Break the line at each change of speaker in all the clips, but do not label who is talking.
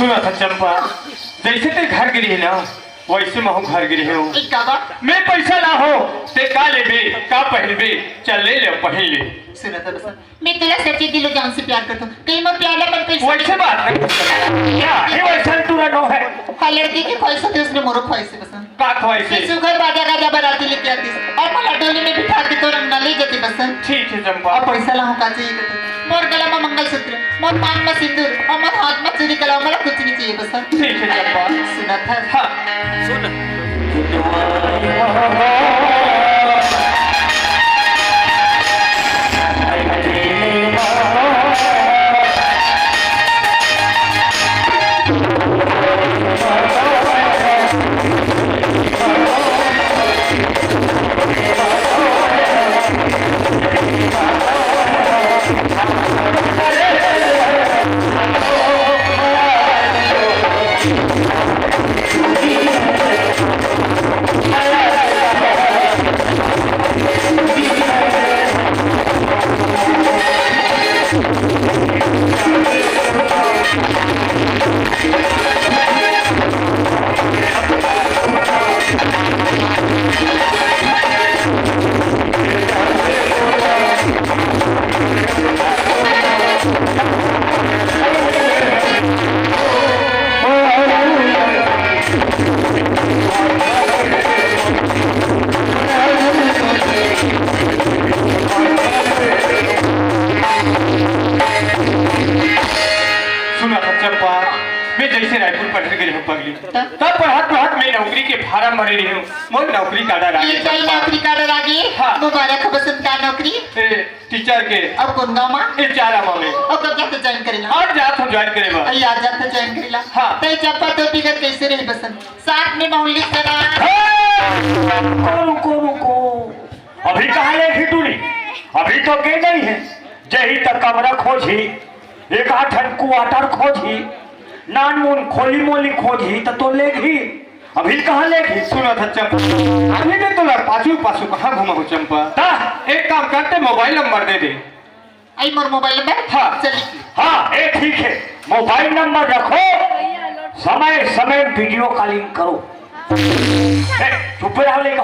सुना था चंपा, जैसे ते घर गिरी है ना वैसे मैं घर गिरी हूँ। मैं पैसा ला हो ते का लेबे का पहनबे, चल ले पहन ले।
सुना था बस मैं तेरा सच्चे दिलो जान से प्यार करता हूँ, कहीं मैं प्यार पर पैसा
वैसे बात नहीं क्या ये वैसा तूरा नो है।
हाँ लड़की की ख्वाहिश होती है, उसने मोरो ख्वाहिश है बस
का ख्वाहिश है।
सुगर बाजा गाजा बराती लेके आती और मला डोली में बिठा के तो रंगना ले जाती बस।
ठीक है चंपा।
और पैसा ला हो का चाहिए कहते मोर गला में मंगलसूत्र, मोर कान में सिंदूर और मोर हाथ में चूड़ी कला, मला कुछ नहीं चाहिए बस।
ठीक है चंपा।
सुना था
हाँ सुन तब पढ़ात मैं नौकरी के फार्म भरे रही हूँ। मैं नौकरी का डर
ये कई नौकरी का डर आगे मुबारक हो बसंत का नौकरी
टीचर के।
अब कौन गाँव में
ये चारा माँ में
अब कब जाते ज्वाइन करेला
और जात हो ज्वाइन करेगा
अरे आज जाते ज्वाइन करेला।
हाँ
तो चप्पा तो बिगड़ कैसे रही बसंत साथ में माहौल करा
रुको अभी कहाँ लेखी तूने, अभी तो के नहीं है जही तक कमरा खोजी एक आठन क्वार्टर खोजी नान मून खोली मोली खोजी तो लेगी अभी कहाँ लेगी।
सुना था चंपा अभी मैं तो पाछू पाछू कहाँ घुमा हूँ चंपा। एक काम करते मोबाइल नंबर दे दे।
आई मोर मोबाइल नंबर
हाँ
चल
हाँ ये ठीक है मोबाइल नंबर रखो समय समय वीडियो कॉलिंग करो। चुप रहो लेगा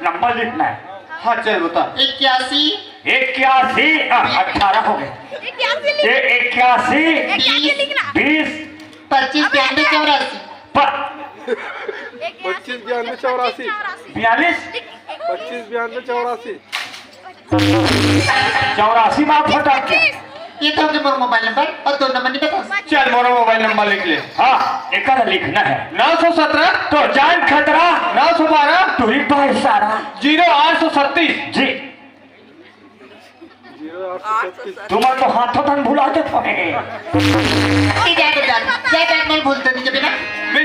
नंबर लिखना है।
हाँ चल बता
81 18 हो गए 81 20
25 92
84 84 बात फटा
ये तो होगा मोर मोबाइल नंबर और दो नंबर नहीं बता।
चल मोरा मोबाइल नंबर लिख ले।
हाँ एक लिखना है
917
तो जान खतरा
912
तुरी भाई सारा
0836
जी तुम्हारे तो हाथों तक भुला दे
जय मैं भूलता नहीं जब ना
मैं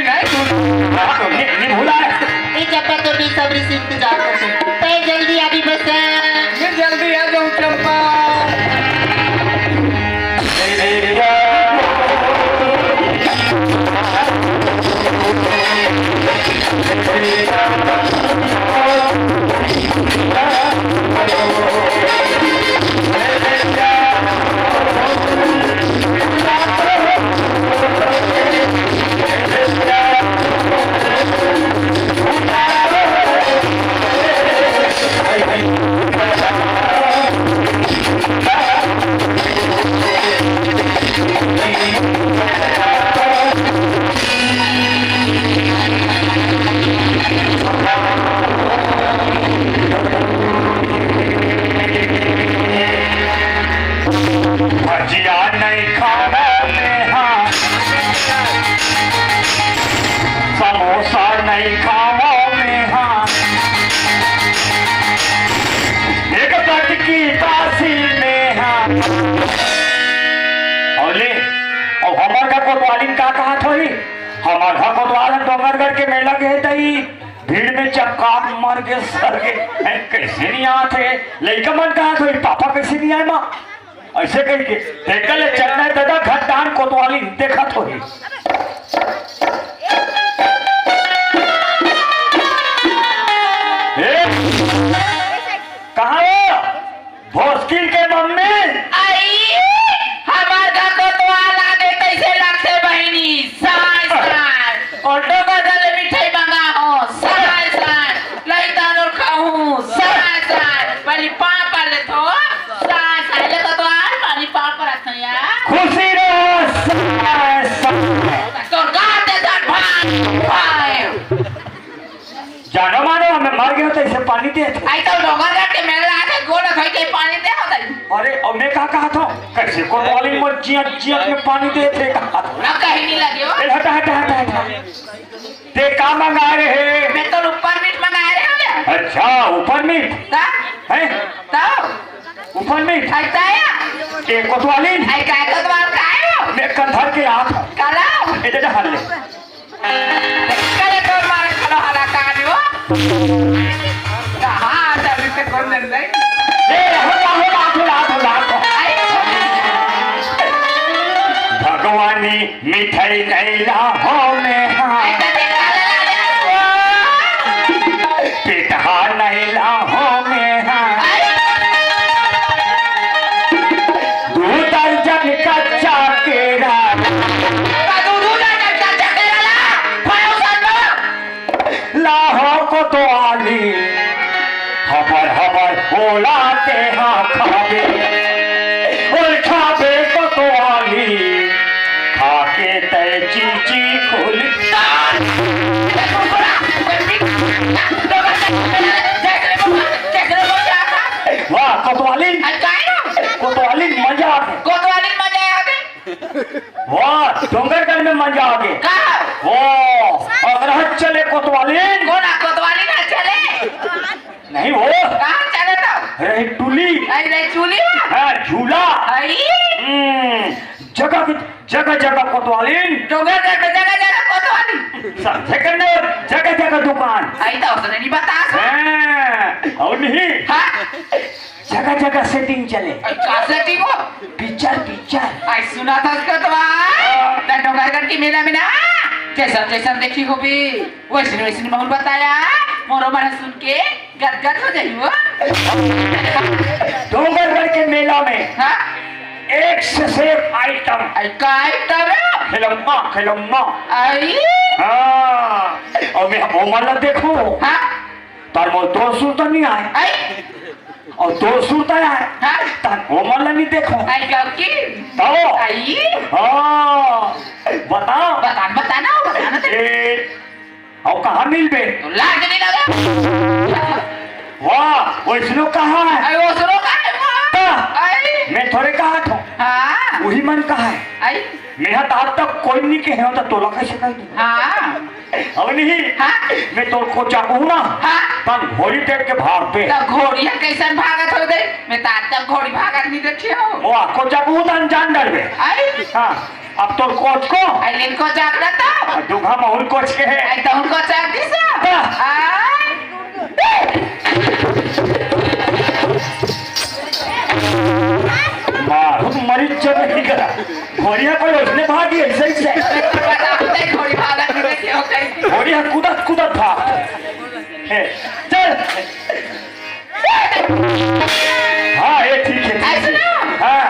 नहीं भुला
ये चप्पा तो भी सबरी से इंतजार करते पे जल्दी अभी बस
मैं जल्दी आ जाऊं चंपा।
समोसा नहीं खाओ में हाँ एक तट की तासी में हाँ और हमार का कोतवाली का कहा थोड़ी हमार का कोतवाल डोंगरगढ़ के मेला गए तई भीड़ में चक्का मर के सर के कैसे नहीं आते लड़का मन कहा थोड़ी पापा कैसे नहीं आए माँ ऐसे कह के देखल चलना दादा घटान कोतवाली देखा थोड़ी कहा भोसकिल के मम्मी
आई हमार का कोतवाल आगे कैसे लगते बहनी सा
मर गया तो इसे पानी दे थे।
आई तो डोंगरगढ़ के मेला आके गोड़ धोई के पानी दे होता है।
अरे और मैं कहा था कैसे कोतवाली मर जियत में पानी दे थे कहा था
ना कहीं नहीं लगे हो।
हटा हटा हटा हटा ते का मंगा रहे?
मैं तो ऊपर मीट मंगाए रहे हो।
अच्छा ऊपर मीट
ता
है
तो
ऊपर मीट
आई ताया
ए कोतवाली
आई काय तो तुम्हारा काय हो
मैं कंधर के हाथ
काला
इधर हल ले
करे तो मारे खलो हला कानी हो कहां जल्दी से कौन ले जाए
ए होला भगवानी मिठाई नहीं लाहो में पिठा नहीं लाहो में दूध दर्जन कच्चा केरा लाहो को तो आली हबर हबर ओलाते हाँ खाबे और खाबे को तो आली खाके तय चीची खुलता वाह कोतवाली मजा आ गई वाह डोंगरगढ़ में मजा आ गई वाह अगर चले कोतवाली नहीं वो रही टूली हाँ झूला जगह जगह कोतवाली जगह जगह दुकान और नहीं जगह जगह सेटिंग चले पिक्चर
सुना था उसका तो डोंगरगढ़ की मेला में ना जैसा देखी हो भी वैसे माहौल बताया मोरो मन सुन के गदगद हो जाई वो
डोंगरगढ़ के मेला में
हाँ
एक से एक आइटम खिलौना
आई
हाँ और मैं वो माला देखो
हाँ
तार मोर दो सूरत नहीं आए
आई
और दो सूरत आए
हाँ
तार वो माला नहीं देखो
आई गौकी
तो
आई
हाँ बताओ
बताना
और कहाँ मिल बे
तो लाज नहीं लगा
वाह वैष्णो कहाँ है
आई वो सुनो का आई
मैं थोड़े कहा था
हाँ
वही मन कहा है
आई
मेरा आज तक कोई नहीं कहे होता तोला कैसे कर
हाँ
अब नहीं
हाँ
मैं तो को चाहूँ ना
हाँ
तन घोड़ी देख के भाग पे
तो घोड़िया कैसे भागत हो गई मैं तो आज तक घोड़ी भागत नहीं देखी हो
वो आपको चाहूँ तन जान डर बे
आई
हाँ अब तो कोच को
आई लेन को जागता था
दुखा माहौल कोच के है
आई तो उनको चाग दी सा आई
मारू मरीज जब नहीं करा घोड़िया कोई उसने भागी ऐसे ही से
घोड़ी भागत नहीं देखी हो कहीं
घोड़िया कूदत भाग चल हाँ ये ठीक है
ऐसे ना
हाँ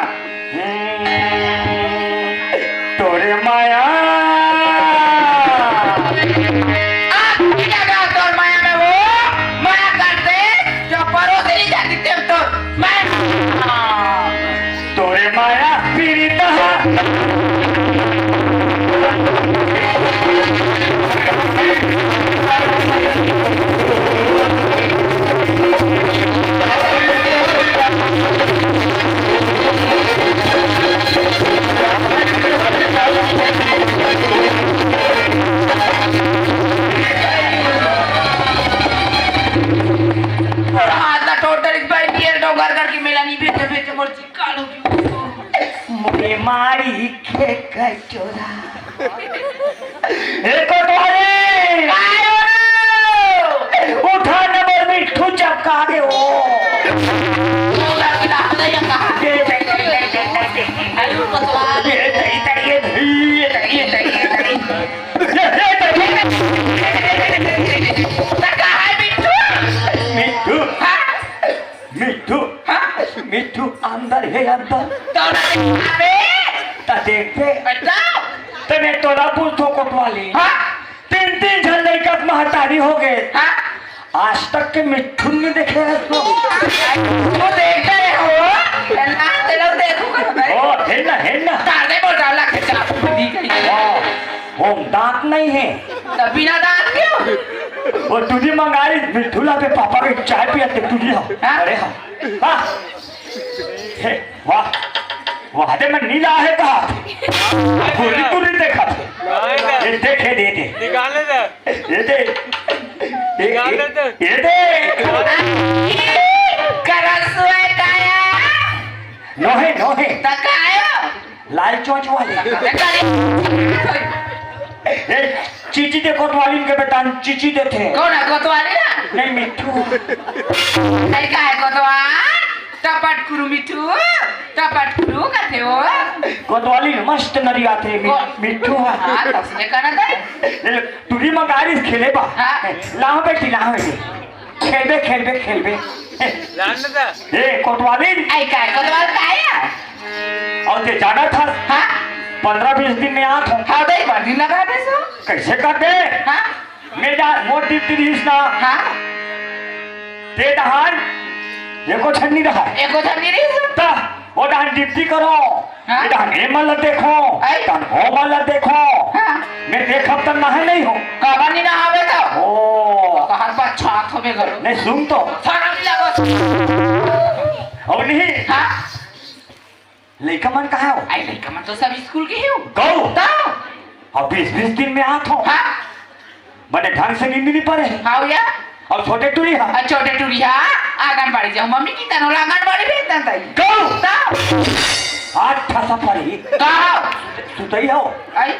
तोरे माया
तोर माया में वो माया करते जो परोसे नहीं जाती तेम तो मैं
तोरे माया पीड़ित मुझे मारी के कचोरा उठा नंबर मिठू चपका दे वो मिठू अंदर है अंदर देखते तो मैं तोला पूछो कोतवाली 3 जन लड़का महतारी हो गए आज तक के मिठू नहीं देखे तो
देखते हो
है ना हम दांत नहीं है
बिना दांत क्यों
वो तुझे मंगाई मिठूला पे पापा के चाय पियाते तुझे हो अरे हाँ हे वाह वाह दे मैं नीला है कहा पूरी पूरी देखा ये देखे दे दे
निकाले दे
ये दे ये दे
करसुए काया
नोहे नोहे
तकायो
लाल चोंच वाले ए चीची दे कोतवाली के बेटा चीची दे थे
कौन है कोतवाली ना
नहीं मिठू
नहीं का है कोतवाल टपट कुरु मिठू टपट कुरु कथे हो
कोतवाली मस्त नरिया थे मिठू
हाँ तो उसने कहना था
तुझी मंगारी खेले बा
हाँ।
लाओ बेटी खेलबे खेलबे खेलबे ए कोतवाली
आई का है कोतवाल का है
और ते जाना था
हाँ
15-20 दिन में आ था
हाँ दे बर्दी लगा दे सो
कैसे कर दे
हाँ
मेरा मोटी तिरिस ना
हाँ
ते दहान एको छन्नी रहा
एको धरनी नहीं
ता वो दहान डिप्टी करो
हाँ?
ये दहान एमल देखो
आई?
दहान होमल देखो
हाँ
मैं देखब तब ना है नहीं हो
कहानी ना आवे तो
ओ
कहान बात छात हो में करो
नहीं सुन तो
थाना भी लगो
अब नहीं
हाँ
लड़का मन कहाँ हो
आई लड़का मन तो सब स्कूल के ही हो
गौ
तो
अब 20-20 दिन में आत हो
हाँ
बने ढंग से नींद नहीं पड़े
हाँ या
और छोटे टूरी हा
छोटे टूरी हाँ आंगनबाड़ी जाओ मम्मी की तरह आंगनबाड़ी भेजता था
गौ
तो
आज ठसा पड़ी
कहाँ
सुतई हो
आई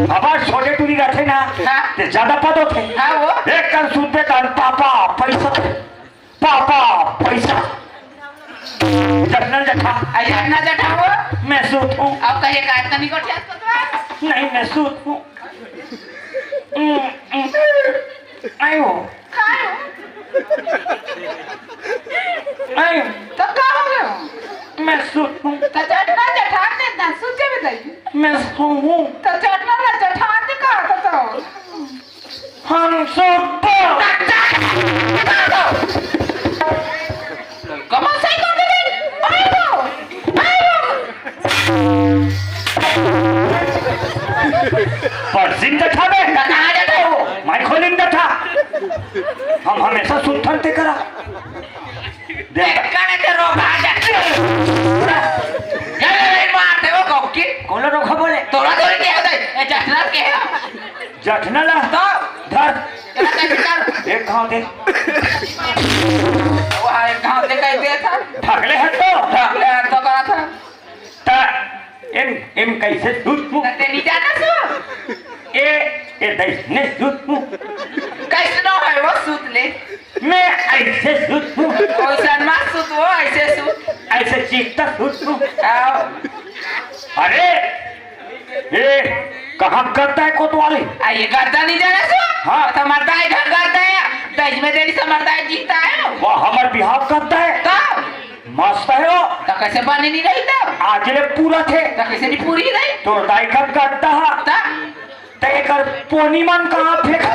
हमार छोटे टूरी रहते ना
हाँ।
ते ज्यादा पदो थे
हाँ वो
एक कर सुनते कर पापा पैसा जटनल जठा
आई अपना जटा हो
मैं सूत हूँ
अब कहे का इतना नहीं कोठिया तो
नहीं मैं सूत हूँ आयो
खाओ
आयो
तो कहाँ हो गए
मैं सूत हूँ
तो चटना जठान ने ना सूचे बताइए
मैं सो हूँ
तो चटना ना जठान ने कहा तो
हम सूत
कमाल सही कर दे आयो
परसिन जठा में
कहाँ जाते हो
माइकोलिन जठा हम हमेशा सुथन ते करा
कने ते रोगा जाते ये मारते हो कोकी
कौन रोखा बोले
तोरा तोरी के होते ए जठना के है
जठनला
तो
धर
तेरा कैसे कर
एक खाओ दे
वो हाय कहाँ से कह दिया था
ठाकले हटो
ढाकले तो करा था
ता एम कैसे दूध मु
ते नहीं जाना सो
ए दई ने दूध मु
कैसे ना है वो सूत ले
मैं ऐसे दूध मु
कोई सनमा सूत वो ऐसे सूत
ऐसे चीखता दूध मु
आओ
अरे ये कहाँ करता है कोतवाली
आइए करता नहीं जाना सो
हाँ।
तो मरता है घर करता है दज में देरी से मरता है जीता है
वो हमार बिहाव करता है
तो
मस्त है वो
तो कैसे बने नहीं रही तो
आजले पूरा थे
तो कैसे नहीं पूरी रही
तो दाइकन करता है
तो
ते कर पोनीमन कहाँ फेंका